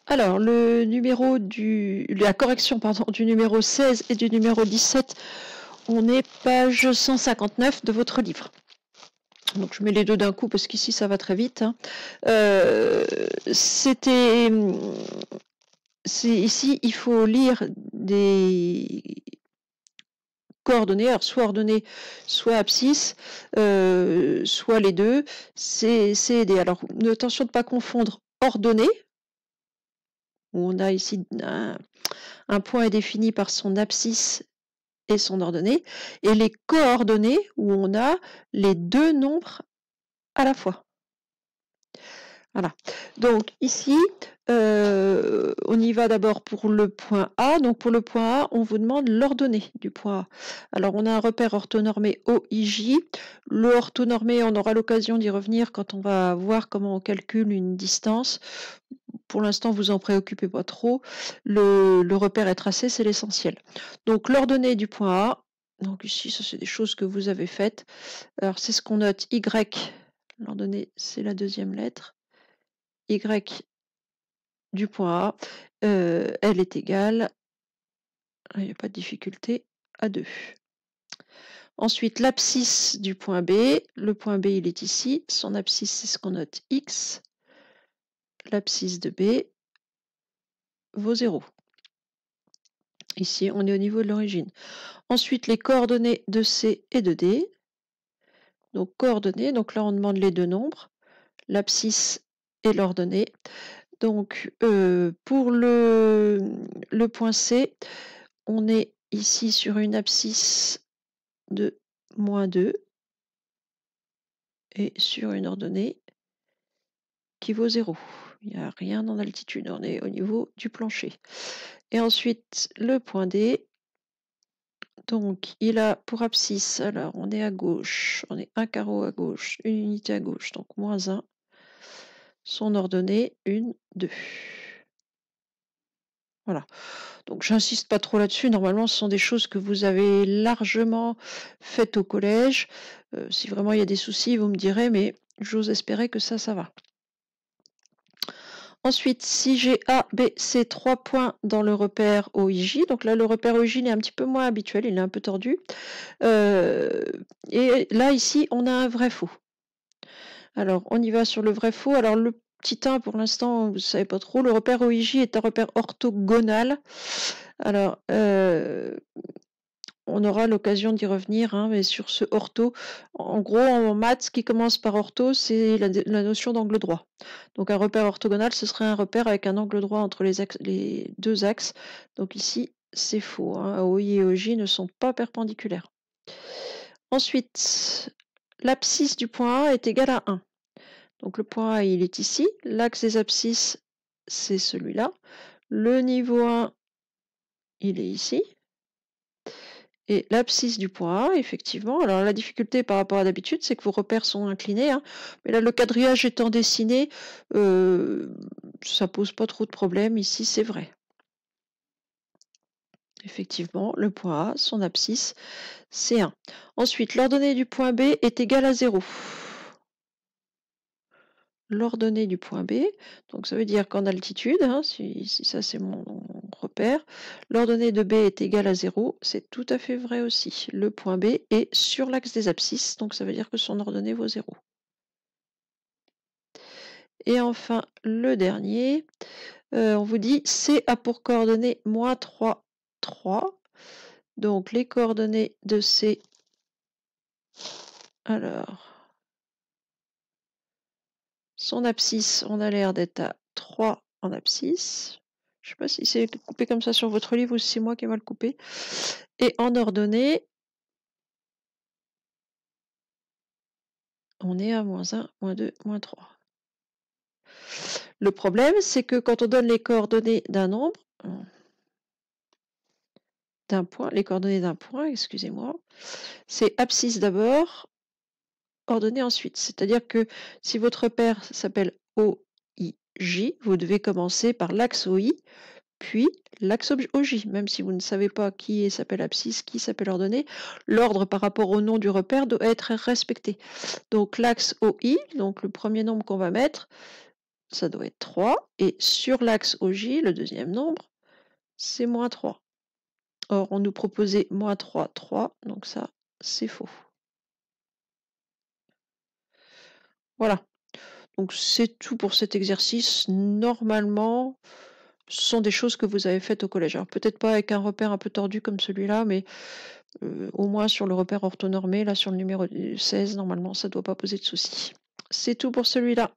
Alors, la correction pardon, du numéro 16 et du numéro 17, on est page 159 de votre livre. Donc je mets les deux d'un coup parce qu'ici ça va très vite. Hein. Ici, il faut lire des coordonnées, alors soit ordonnées, soit abscisse, soit les deux. C'est aider. Alors attention de ne pas confondre ordonnées, où on a ici un point est défini par son abscisse et son ordonnée, et les coordonnées où on a les deux nombres à la fois. Voilà. Donc ici, on y va d'abord pour le point A. Donc pour le point A, on vous demande l'ordonnée du point A. Alors on a un repère orthonormé OIJ. Le orthonormé, on aura l'occasion d'y revenir quand on va voir comment on calcule une distance. Pour l'instant, vous en préoccupez pas trop. Le repère est tracé, c'est l'essentiel. Donc l'ordonnée du point A. Donc ici, ça c'est des choses que vous avez faites. Alors c'est ce qu'on note Y. L'ordonnée, c'est la deuxième lettre. Y du point A, elle est égale, il n'y a pas de difficulté, à 2. Ensuite, l'abscisse du point B, le point B il est ici, son abscisse c'est ce qu'on note X, l'abscisse de B vaut 0. Ici, on est au niveau de l'origine. Ensuite, les coordonnées de C et de D. Donc, coordonnées, donc là on demande les deux nombres, l'abscisse et l'ordonnée. Donc, pour le point C, on est ici sur une abscisse de -2 et sur une ordonnée qui vaut 0. Il n'y a rien en altitude, on est au niveau du plancher. Et ensuite, le point D, donc il a pour abscisse, alors on est à gauche, on est un carreau à gauche, une unité à gauche, donc -1. Son ordonnée, 1, 2. Voilà. Donc j'insiste pas trop là-dessus. Normalement, ce sont des choses que vous avez largement faites au collège. Si vraiment il y a des soucis, vous me direz, mais j'ose espérer que ça va. Ensuite, si j'ai A, B, C, 3 points dans le repère OIJ, donc là le repère OIJ est un petit peu moins habituel, il est un peu tordu. Et là, ici, on a un vrai-faux. Alors, on y va sur le vrai-faux. Alors, le petit 1, pour l'instant, vous ne savez pas trop. Le repère OIJ est un repère orthogonal. Alors, on aura l'occasion d'y revenir, hein, mais sur ce ortho, en gros, en maths, ce qui commence par ortho, c'est la notion d'angle droit. Donc, un repère orthogonal, ce serait un repère avec un angle droit entre les deux axes. Donc ici, c'est faux. Hein. OI et OJ ne sont pas perpendiculaires. Ensuite, l'abscisse du point A est égale à 1. Donc le point A, il est ici. L'axe des abscisses, c'est celui-là. Le niveau 1, il est ici. Et l'abscisse du point A, effectivement, alors la difficulté par rapport à d'habitude, c'est que vos repères sont inclinés. Hein, mais là, le quadrillage étant dessiné, ça pose pas trop de problème. Ici, c'est vrai. Effectivement, le point A, son abscisse, c'est 1. Ensuite, l'ordonnée du point B est égale à 0. L'ordonnée du point B, donc ça veut dire qu'en altitude, hein, si ça c'est mon repère, l'ordonnée de B est égale à 0, c'est tout à fait vrai aussi. Le point B est sur l'axe des abscisses, donc ça veut dire que son ordonnée vaut 0. Et enfin, le dernier, on vous dit C a pour coordonnée -3, 3. Donc les coordonnées de C, alors, son abscisse, on a l'air d'être à 3 en abscisse. Je ne sais pas si c'est coupé comme ça sur votre livre ou si c'est moi qui ai mal coupé. Et en ordonnée, on est à -1, -2, -3. Le problème, c'est que quand on donne les coordonnées d'un nombre, d'un point, les coordonnées d'un point, excusez-moi, c'est abscisse d'abord, ordonnée ensuite. C'est-à-dire que si votre repère s'appelle OIJ, vous devez commencer par l'axe OI, puis l'axe OJ, même si vous ne savez pas qui s'appelle abscisse, qui s'appelle ordonnée, l'ordre par rapport au nom du repère doit être respecté. Donc l'axe OI, donc le premier nombre qu'on va mettre, ça doit être 3. Et sur l'axe OJ, le deuxième nombre, c'est moins 3. Or, on nous proposait moins 3, 3. Donc ça, c'est faux. Voilà. Donc c'est tout pour cet exercice. Normalement, ce sont des choses que vous avez faites au collège. Alors peut-être pas avec un repère un peu tordu comme celui-là, mais au moins sur le repère orthonormé, là sur le numéro 16, normalement, ça ne doit pas poser de soucis. C'est tout pour celui-là.